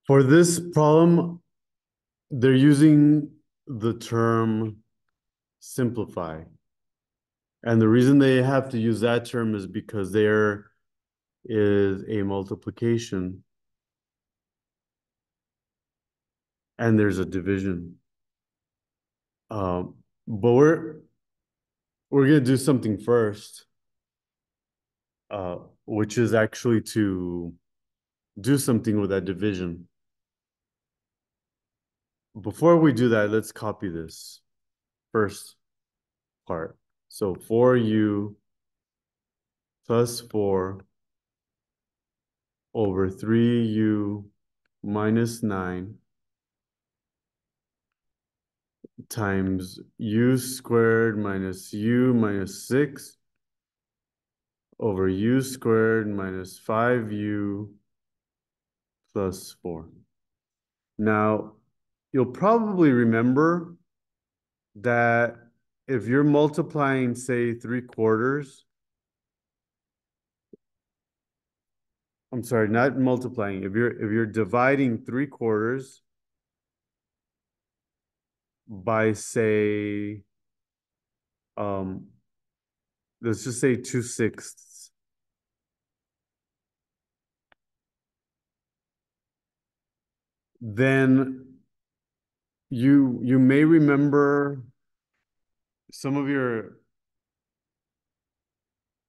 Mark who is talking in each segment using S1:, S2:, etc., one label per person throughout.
S1: For this problem, they're using the term simplify. And the reason they have to use that term is because there is a multiplication and there's a division. But we're gonna do something first, uh, which is actually to do something with that division. Before we do that, let's copy this first part. So 4u plus 4 over 3u minus 9 times u squared minus u minus 6 over u squared minus 5u plus 4. Now, you'll probably remember that if you're multiplying, say, 3/4, I'm sorry, not multiplying. If you're dividing 3/4 by, say, um, let's just say 2/6, then you may remember some of your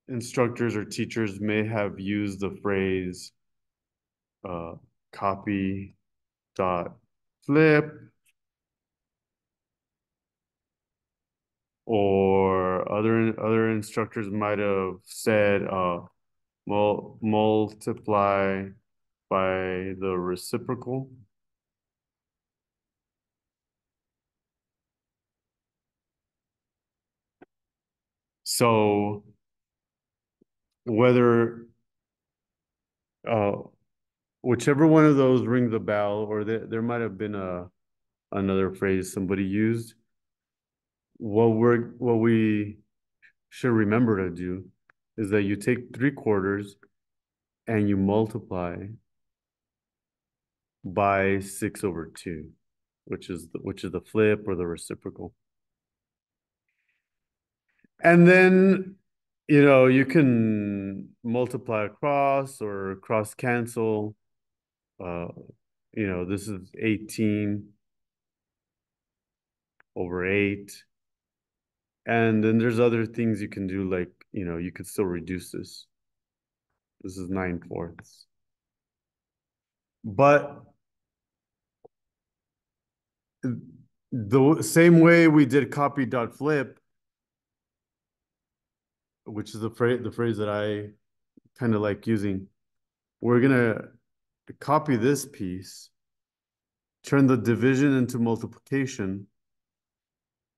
S1: instructors or teachers may have used the phrase copy dot flip, or other instructors might have said multiply by the reciprocal. So whether uh, whichever one of those ring the bell, or there might have been another phrase somebody used. What we should remember to do is that you take 3/4 and you multiply by 6/2, which is the flip or the reciprocal. And then, you can multiply across or cross cancel. Uh, this is 18 over 8. And then there's other things you can do, like, you could still reduce this. This is 9/4. But the same way we did copy dot flip, which is the phrase that I kind of like using, we're gonna copy this piece, turn the division into multiplication,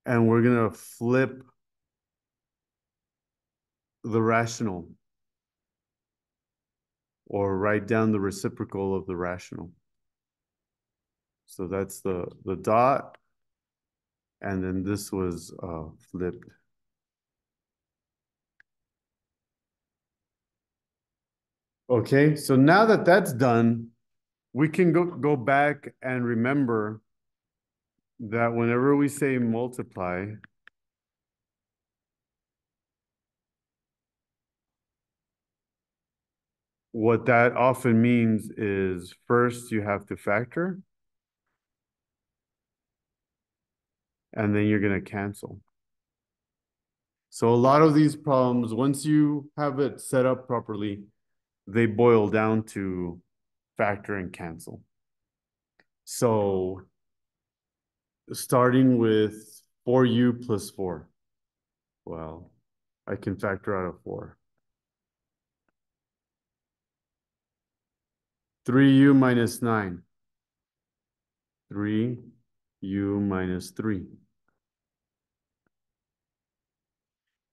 S1: and we're gonna flip the rational, or write down the reciprocal of the rational. So that's the dot, and then this was flipped. Okay, so now that that's done, we can go back and remember that whenever we say multiply, what that often means is first you have to factor, and then you're going to cancel. So a lot of these problems, once you have it set up properly, they boil down to factor and cancel. So starting with 4u plus 4. Well, I can factor out of 4. 3u minus 9. 3u minus 3.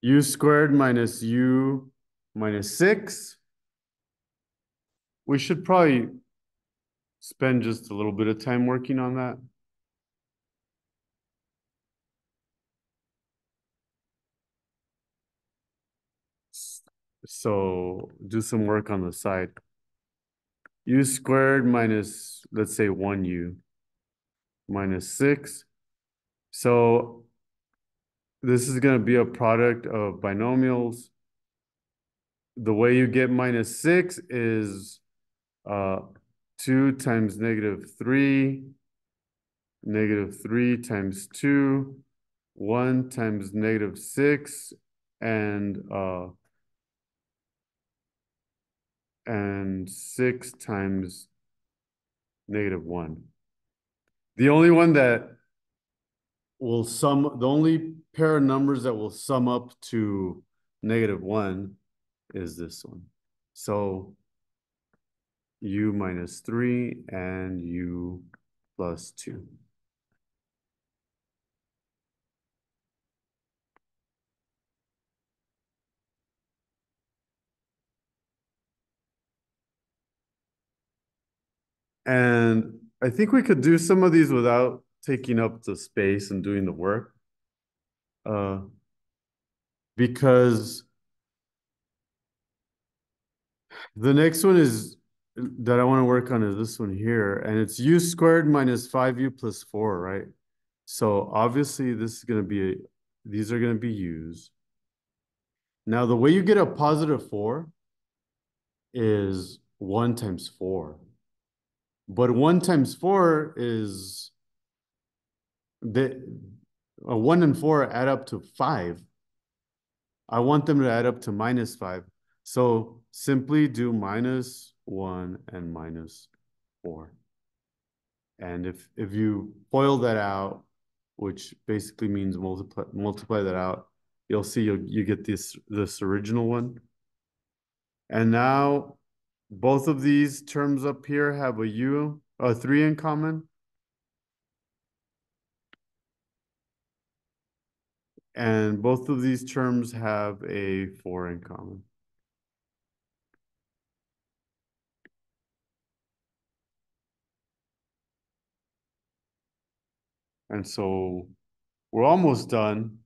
S1: U squared minus u minus 6. We should probably spend just a little bit of time working on that. So do some work on the side. u squared minus, let's say 1u minus 6. So this is going to be a product of binomials. The way you get minus 6 is 2 times negative 3 times 2, 1 times negative 6, and 6 times negative 1. The only one that will the only pair of numbers that will sum up to negative 1 is this one. So u minus 3 and u plus 2. And I think we could do some of these without taking up the space and doing the work. Because the next one is that I want to work on is this one here, and it's u squared minus 5u plus 4, right? So obviously this is going to be, these are going to be u's. Now the way you get a positive 4 is 1 times 4. But 1 times 4 is, the 1 and 4 add up to 5. I want them to add up to minus 5. So simply do minus 1 and minus 4. And if you FOIL that out, which basically means multiply that out, you'll see you get this original one. And now both of these terms up here have a 3 in common. And both of these terms have a 4 in common. And so we're almost done.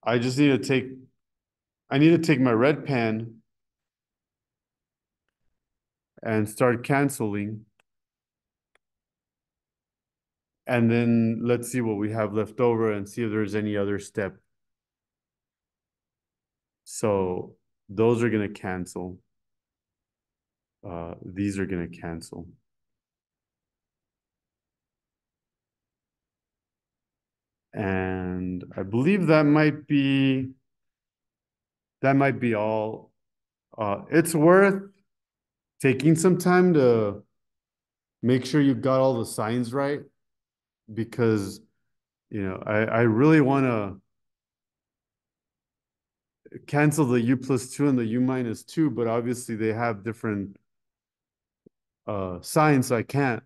S1: I just need to take my red pen and start canceling. And then let's see what we have left over and see if there's any other step. So those are going to cancel. These are going to cancel. And I believe that might be all. It's worth taking some time to make sure you got all the signs right, because I really want to cancel the u plus 2 and the u minus 2, but obviously they have different signs, so I can't.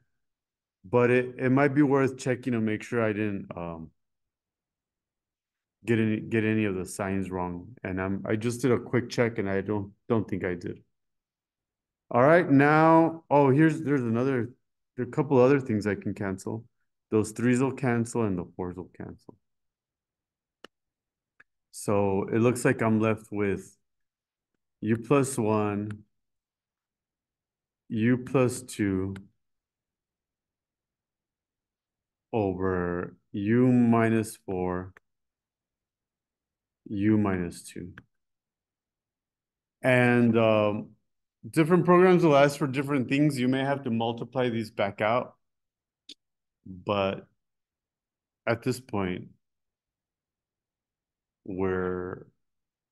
S1: But it might be worth checking to make sure I didn't get any of the signs wrong. And I just did a quick check and I don't think I did. All right, now, oh, there's there are a couple other things I can cancel. Those 3s will cancel and the 4s will cancel. So it looks like I'm left with u plus 1, u plus 2 over u minus 4, u minus 2. And different programs will ask for different things. You may have to multiply these back out. But at this point, we're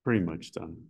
S1: pretty much done.